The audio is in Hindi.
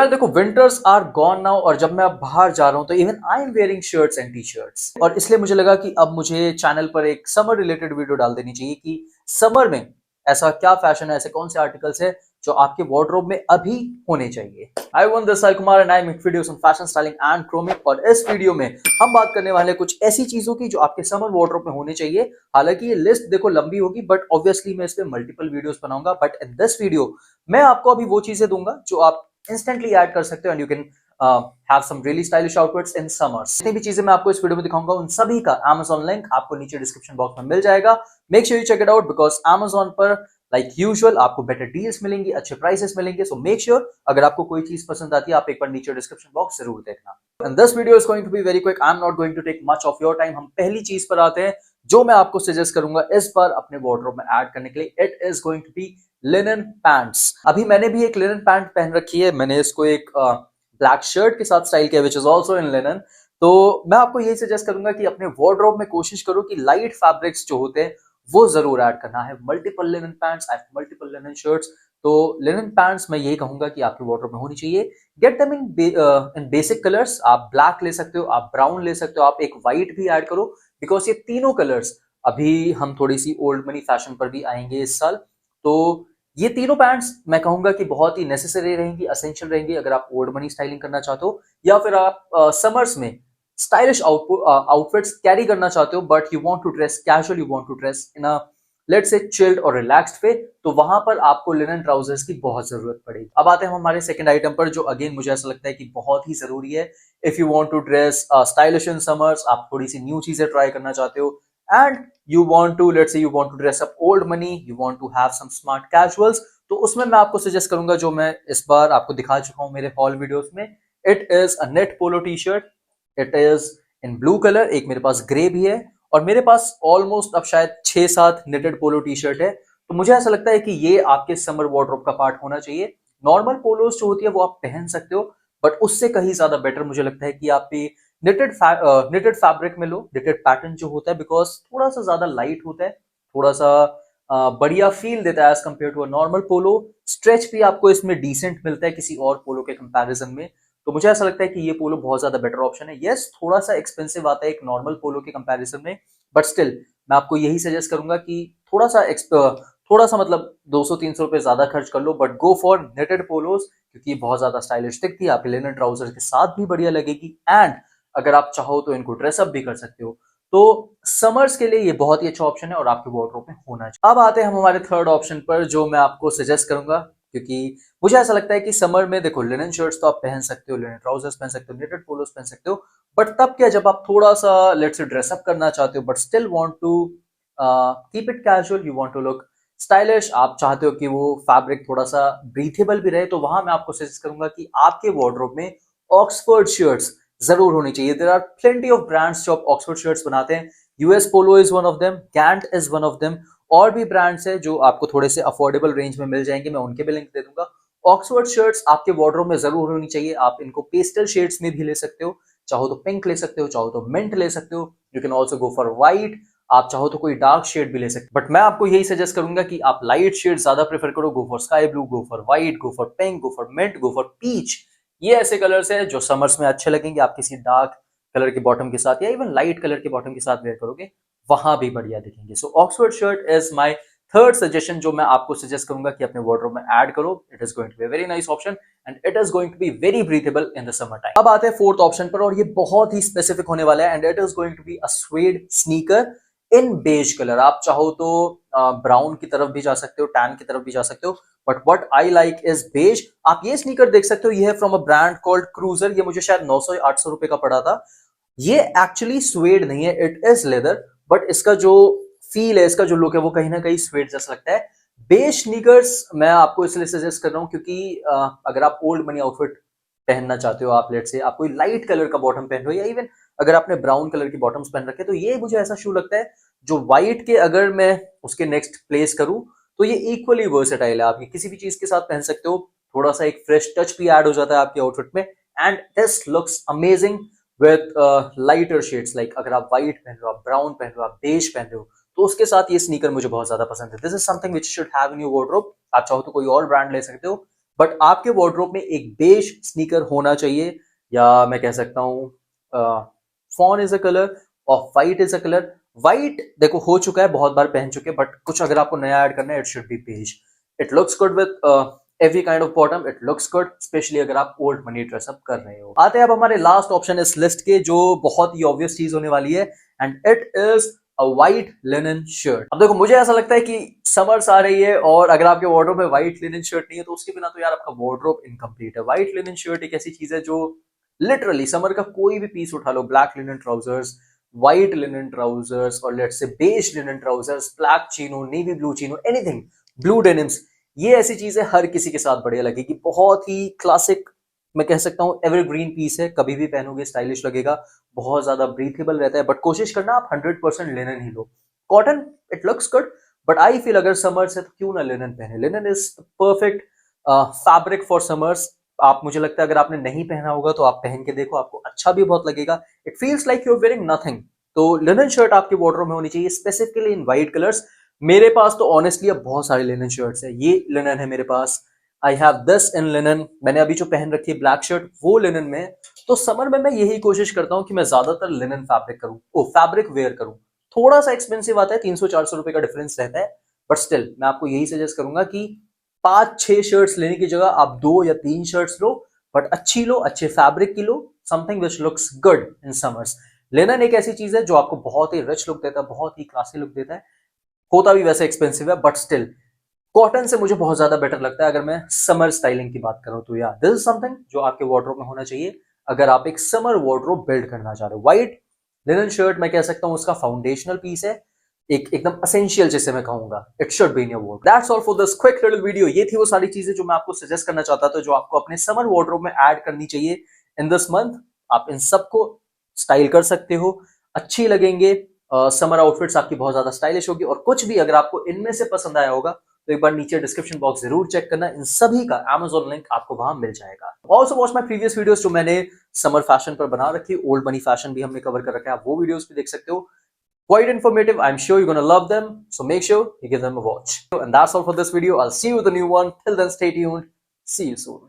देखो विंटर्स आर गॉन नाउ और जब मैं अब बाहर जा रहा हूँ तो even I am wearing shirts and T shirts और इसलिए मुझे लगा कि अब मुझे चैनल पर एक समर रिलेटेड वीडियो डाल देनी चाहिए कि समर में ऐसा क्या फैशन है, ऐसे कौन से आर्टिकल्स है जो आपके वार्डरोब में अभी होने चाहिए। I one this Sai Kumar and I make videos on fashion styling and grooming और इस वीडियो में हम बात करने वाले हैं कुछ ऐसी चीजों की जो आपके समर वार्डरोब में होनी चाहिए। हालांकि ये लिस्ट देखो लंबी होगी बट ऑब्वियसली मैं इस पे मल्टीपल वीडियोस बनाऊंगा, बट इन दिस वीडियो मैं आपको अभी वो चीजें दूंगा जो आप इंस्टेंटली ऐड कर सकते हो and you can have some really stylish outfits in summers. जितनी भी चीजें मैं आपको इस वीडियो में दिखाऊंगा उन सभी का Amazon लिंक आपको नीचे डिस्क्रिप्शन बॉक्स में मिल जाएगा। Make sure you check it out because Amazon पर लाइक यूजुअल आपको बेटर डील्स मिलेंगी, अच्छे प्राइसेस मिलेंगे। सो मेक श्योर अगर आपको कोई चीज पसंद आती है आप एक बार नीचे डिस्क्रिप्शन बॉक्स जरूर देखना। And this video is going to be very quick. I'm not going to take much of your time. हम पहली चीज पर आते हैं जो मैं आपको सजेस्ट करूंगा इस बार अपने वार्डरोब में ऐड करने के लिए। It is going to be linen pants. अभी मैंने भी एक लिनन पैंट पहन रखी है, मैंने इसको एक ब्लैक शर्ट के साथ स्टाइल किया which is also in linen. तो मैं आपको यही सजेस्ट करूंगा कि अपने वार्डरोब में कोशिश करो कि लाइट फैब्रिक्स जो होते हैं वो जरूर ऐड करना है। Multiple linen pants, I have multiple linen shirts, तो लिनन पैंट्स मैं यही कहूंगा कि आपके वार्डरोब में होनी चाहिए। Get them in basic colours. आप ब्लैक ले सकते हो, आप ब्राउन ले सकते हो, आप एक व्हाइट भी ऐड करो बिकॉज ये तीनों कलर्स अभी हम थोड़ी सी ओल्ड मनी फैशन पर भी आएंगे इस साल। तो ये तीनों पैंट्स मैं कहूंगा कि बहुत ही नेसेसरी रहेंगी, असेंशियल रहेंगी अगर आप ओल्ड मनी स्टाइलिंग करना चाहते हो या फिर आप समर्स में स्टाइलिश आउटफिट्स कैरी करना चाहते हो but you want to dress casual, you want to dress in a let's say chilled और रिलैक्स्ड वे, तो वहां पर आपको लिनन ट्राउजर्स की बहुत जरूरत पड़ेगी। अब आते हैं हमारे सेकंड आइटम पर जो अगेन मुझे ऐसा लगता है कि बहुत ही जरूरी है। If you want to dress stylish in summers, आप थोड़ी सी न्यू चीजें ट्राई करना चाहते हो and you want to let's say you want to dress up old money, you want to have some smart casuals, तो उसमें मैं आपको सजेस्ट करूंगा जो मैं इस बार आपको दिखा चुका हूं मेरे हॉल वीडियोस में। It is a net polo T shirt. It is in blue colour, एक मेरे पास ग्रे भी है और मेरे पास ऑलमोस्ट अब शायद 6-7 नेटेड पोलो टी शर्ट है। तो मुझे ऐसा लगता है कि ये आपके समर वार्डरोब का पार्ट होना चाहिए। नॉर्मल पोलोस जो होती है वो आप पहन सकते हो बट उससे कहीं ज्यादा बेटर मुझे लगता है कि आप निटेड फैब्रिक में लो, निटेड पैटर्न जो होता है बिकॉज थोड़ा सा ज्यादा लाइट होता है, थोड़ा सा बढ़िया फील देता है as compared to a normal polo. Stretch भी आपको इसमें डिसेंट मिलता है किसी और पोलो के कंपैरिजन में। तो मुझे ऐसा लगता है कि ये पोलो बहुत ज्यादा बेटर ऑप्शन है। यस थोड़ा सा एक्सपेंसिव आता है एक नॉर्मल पोलो के कंपैरिजन में बट स्टिल मैं आपको यही सजेस्ट करूंगा कि थोड़ा सा मतलब 200-300 रुपए ज्यादा खर्च कर लो बट गो फॉर नेटेड पोलोस क्योंकि बहुत ज्यादा स्टाइलिश दिखती है, आपके लिनन ट्राउजर के साथ भी बढ़िया लगेगी एंड अगर आप चाहो तो इनको ड्रेसअप भी कर सकते हो। तो समर्स के लिए ये बहुत ही अच्छा ऑप्शन है और आपके वार्डरोब में होना चाहिए। अब आते हैं हम हमारे थर्ड ऑप्शन पर जो मैं आपको सजेस्ट करूंगा क्योंकि मुझे ऐसा लगता है कि समर में देखो लिनन शर्ट्स तो आप पहन सकते हो, लिनन ट्राउजर्स पहन सकते हो, नेटेड पोलोस पहन सकते हो बट तब क्या जब आप थोड़ा सा लेट्स से ड्रेसअप करना चाहते हो but still want to keep it casual, you want to look stylish, आप चाहते हो कि वो फैब्रिक थोड़ा सा ब्रीथेबल भी रहे, तो वहां मैं आपको सजेस्ट करूंगा कि आपके वार्डरोब में ऑक्सफोर्ड शर्ट्स जरूर होनी चाहिए। There are plenty of brands जो ऑक्सफोर्ड शर्ट्स बनाते हैं। US Polo is one of them, Gant is one of them, और भी ब्रांड्स है जो आपको थोड़े से अफोर्डेबल रेंज में मिल जाएंगे, मैं उनके भी लिंक दे दूंगा। ऑक्सफोर्ड शर्ट्स आपके वार्डरोब में जरूर होनी चाहिए। आप इनको पेस्टल शेड्स में भी ले सकते हो, चाहो तो पिंक ले सकते हो, चाहो तो मिंट ले सकते हो, you can also go for white, आप चाहो तो कोई डार्क शेड भी ले सकते हो बट मैं आपको यही सजेस्ट करूंगा कि आप लाइट शेड ज्यादा प्रेफर करो। Go for sky blue, go for white, go for pink, go for mint, go for peach. ये ऐसे कलर्स है जो समर्स में अच्छे लगेंगे। आप किसी डार्क कलर के बॉटम के साथ या इवन लाइट कलर के बॉटम के साथ वेयर करोगे वहां भी बढ़िया दिखेंगे। So Oxford shirt is my third suggestion जो मैं आपको सजेस्ट करूंगा कि अपने वार्डरोब में ऐड करो। It is going to be a very nice option and it is going to be very breathable in the summer time. अब आते हैं फोर्थ ऑप्शन पर और ये बहुत ही स्पेसिफिक होने वाला है and it is going to be a suede sneaker in beige colour. आप चाहो तो ब्राउन की तरफ भी जा सकते हो, टैन की तरफ भी जा सकते हो but what I like is beige. आप ये स्नीकर देख सकते हो, ये है from a brand called Cruiser. ये मुझे शायद 900 या 800 रुपए का पड़ा था। ये एक्चुअली स्वेड नहीं है, इट इज लेदर बट इसका जो फील है, इसका जो लुक है वो कहीं ना कहीं स्वेड जैसा लगता है। बेज स्नीकर्स मैं आपको इसलिए सजेस्ट कर रहा हूं क्योंकि अगर आप ओल्ड मनी आउटफिट पहनना चाहते हो, आप लेट से आप कोई लाइट कलर का बॉटम पहन रहे हो या इवन अगर आपने ब्राउन कलर की बॉटम्स पहन रखे तो ये मुझे ऐसा शू लगता है जो व्हाइट के अगर मैं उसके नेक्स्ट प्लेस करूं तो ये इक्वली वर्सेटाइल है। आप ये किसी भी चीज के साथ पहन सकते हो, थोड़ा सा एक फ्रेश टच भी ऐड हो जाता है आपके आउटफिट में and this looks amazing with lighter shades. Like अगर आप व्हाइट पहन रहे हो, आप ब्राउन पहन रहे हो, आप बेज पहन रहे हो तो उसके साथ ये स्नीकर मुझे बहुत ज्यादा पसंद है। This is something which should have in your wardrobe. आप चाहो तो कोई और ब्रांड ले सकते हो बट आपके वार्डरोब में एक बेज स्नीकर होना चाहिए, या मैं कह सकता हूँ फॉन इज अ कलर और white is a colour. White देखो हो चुका है, बहुत बार पहन चुके, बट कुछ अगर आपको नया ऐड करना है, it should be beige. It looks good with every kind of bottom, it looks good, specially अगर आप ओल्ड मनी ड्रेसअप कर रहे हो। आते हैं अब हमारे लास्ट ऑप्शन इस लिस्ट के, जो बहुत ही ऑब्वियस चीज होने वाली है, and it is a white linen shirt. अब देखो मुझे ऐसा लगता है कि समर्स आ रही है, और अगर आपके वार्डरोब में व्हाइट लिनन शर्ट नहीं है तो उसके बिना तो यार आपका वार्डरोब इनकम्प्लीट है। व्हाइट लिनन शर्ट एक ऐसी चीज है जो लिटरली समर का कोई भी पीस उठा लो, black linen trousers, white linen trousers, और let's say beige linen trousers, black chinos, navy blue chinos, anything, blue denims, ये ऐसी चीजें हर किसी के साथ बढ़िया लगेगी। बहुत ही क्लासिक, मैं कह सकता हूँ एवरग्रीन पीस है, कभी भी पहनोगे स्टाइलिश लगेगा, बहुत ज्यादा ब्रीथेबल रहता है। बट कोशिश करना आप 100% linen he low. Cotton it looks good, but I feel अगर समर्स है तो क्यों ना लिनन पहने। Linen is perfect fabric for summers. आप, मुझे लगता है अगर आपने नहीं पहना होगा तो आप पहन के देखो, आपको अच्छा भी बहुत लगेगा। It feels like you are wearing nothing. तो लिनन शर्ट आपके वार्डरोब में होनी चाहिए, स्पेसिफिकली इन व्हाइट कलर्स। मेरे पास तो ऑनेस्टली अब बहुत सारे लिनन शर्ट्स है। ये लिनन है मेरे पास, I have this in linen. मैंने अभी जो पहन रखी है ब्लैक शर्ट, वो लिनन में। तो समर में मैं यही कोशिश करता हूँ कि मैं ज्यादातर लिनन फैब्रिक करूँ, ओ फैब्रिक वेयर करूँ। थोड़ा सा एक्सपेंसिव आता है, 300-400 रुपए का डिफरेंस रहता है, बट स्टिल मैं आपको यही सजेस्ट करूंगा कि 5-6 शर्ट्स लेने की जगह आप 2 या 3 शर्ट्स लो, बट अच्छी लो, अच्छे फैब्रिक की लो, something which looks good in summers. Linen एक ऐसी चीज है जो आपको बहुत ही रिच लुक देता है, बहुत ही क्लासी लुक देता है। होता भी वैसे एक्सपेंसिव है, बट स्टिल कॉटन से मुझे बहुत ज्यादा बेटर लगता है अगर मैं समर स्टाइलिंग की बात करूं तो। या दिस इज समथिंग जो आपके वार्डरोब में होना चाहिए अगर आप एक समर वार्डरोब बिल्ड करना चाह रहे हो। व्हाइट लिनन शर्ट मैं कह सकता हूं उसका फाउंडेशनल पीस है, एकदम असेंशियल जिसे मैं कहूंगा। It should be in your wardrobe. That's all for this quick little video. ये थी वो सारी चीजें जो मैं आपको सजेस्ट करना चाहता था, जो आपको अपने समर वार्डरोब में ऐड करनी चाहिए इन दिस मंथ। आप इन सबको स्टाइल कर सकते हो, अच्छी लगेंगे। समर आउटफिट्स आपकी बहुत ज्यादा स्टाइलिश होगी। और कुछ भी अगर आपको इनमें से पसंद आया होगा तो एक बार नीचे डिस्क्रिप्शन बॉक्स जरूर चेक करना, इन सभी का Amazon लिंक आपको वहां मिल जाएगा। Also watch my previous videos जो मैंने समर फैशन पर बना रखी, ओल्ड मनी फैशन भी हमने कवर कर रखा है, आप वो वीडियोस भी देख सकते हो। Quite informative. I'm sure you're gonna love them. So make sure you give them a watch. And that's all for this video. I'll see you with a new one. Till then, stay tuned. See you soon.